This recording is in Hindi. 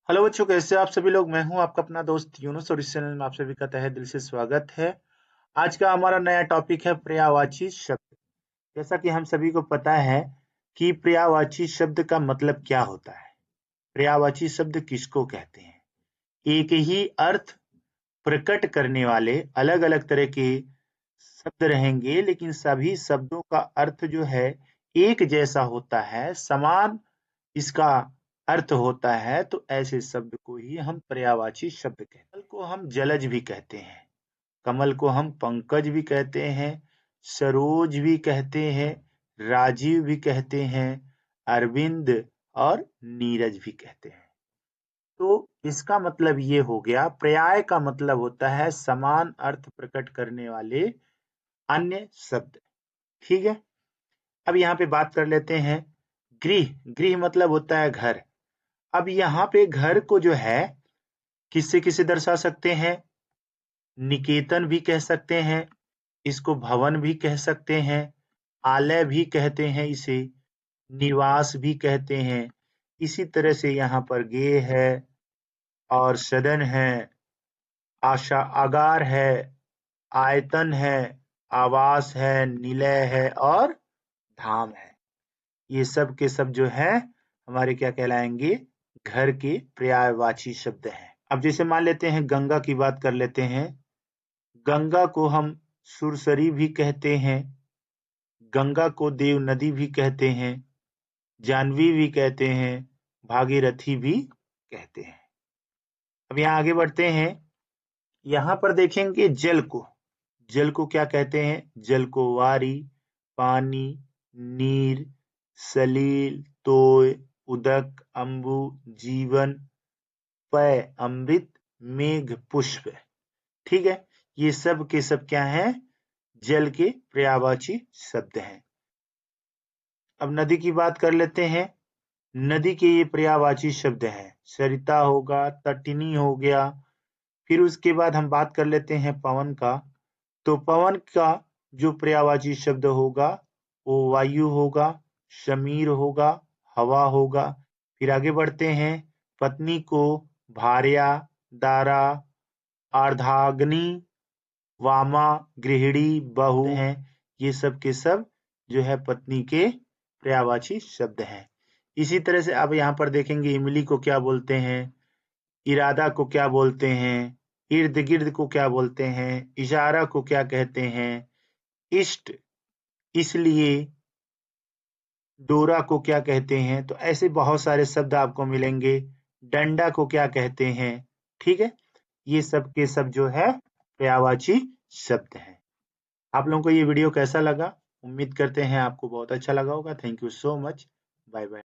हेलो बच्चों, कैसे आप सभी लोग। मैं हूं आपका अपना दोस्त यूनुस और इस चैनल में आप सभी का तहे दिल से स्वागत है। आज का हमारा नया टॉपिक है पर्यायवाची शब्द। जैसा कि हम सभी को पता है कि पर्यायवाची शब्द का मतलब क्या होता है। पर्यायवाची शब्द किसको कहते हैं। एक ही अर्थ प्रकट करने वाले अलग अलग तरह के शब्द रहेंगे, लेकिन सभी शब्दों का अर्थ जो है एक जैसा होता है, समान इसका अर्थ होता है। तो ऐसे शब्द को ही हम पर्यायवाची शब्द कहते हैं। कमल को हम जलज भी कहते हैं, कमल को हम पंकज भी कहते हैं, सरोज भी कहते हैं, राजीव भी कहते हैं, अरविंद और नीरज भी कहते हैं। तो इसका मतलब ये हो गया, पर्याय का मतलब होता है समान अर्थ प्रकट करने वाले अन्य शब्द। ठीक है। अब यहाँ पे बात कर लेते हैं गृह। गृह मतलब होता है घर। अब यहाँ पे घर को जो है किससे किसे दर्शा सकते हैं। निकेतन भी कह सकते हैं, इसको भवन भी कह सकते हैं, आलय भी कहते हैं, इसे निवास भी कहते हैं। इसी तरह से यहाँ पर गेह है और सदन है, आशा आगार है, आयतन है, आवास है, निलय है और धाम है। ये सब के सब जो है हमारे क्या कहलाएंगे, घर के पर्यायवाची शब्द हैं। अब जैसे मान लेते हैं गंगा की बात कर लेते हैं। गंगा को हम सुरसरी भी कहते हैं, गंगा को देव नदी भी कहते हैं, जानवी भी कहते हैं, भागीरथी भी कहते हैं। अब यहाँ आगे बढ़ते हैं। यहाँ पर देखेंगे जल को। जल को क्या कहते हैं। जल को वारी, पानी, नीर, सलील, तोय, उदक, अम्बु, जीवन, पय, अमृत, मेघ, पुष्प। ठीक है। ये सब के सब क्या हैं, जल के पर्यायवाची शब्द हैं। अब नदी की बात कर लेते हैं। नदी के ये पर्यायवाची शब्द हैं। सरिता होगा, तटिनी हो गया। फिर उसके बाद हम बात कर लेते हैं पवन का। तो पवन का जो पर्यायवाची शब्द होगा वो वायु होगा, समीर होगा, हवा होगा। फिर आगे बढ़ते हैं। पत्नी को भार्या, दारा, अर्धाग्नि, वामा, गृहिणी, बहू हैं। ये सब के सब जो है पत्नी के पर्यायवाची शब्द हैं। इसी तरह से अब यहाँ पर देखेंगे इमली को क्या बोलते हैं, इरादा को क्या बोलते हैं, इर्द गिर्द को क्या बोलते हैं, इशारा को क्या कहते हैं, इष्ट, इसलिए, डोरा को क्या कहते हैं। तो ऐसे बहुत सारे शब्द आपको मिलेंगे। डंडा को क्या कहते हैं। ठीक है। ये सब के सब जो है पर्यायवाची शब्द हैं। आप लोगों को ये वीडियो कैसा लगा। उम्मीद करते हैं आपको बहुत अच्छा लगा होगा। Thank you so much. Bye bye.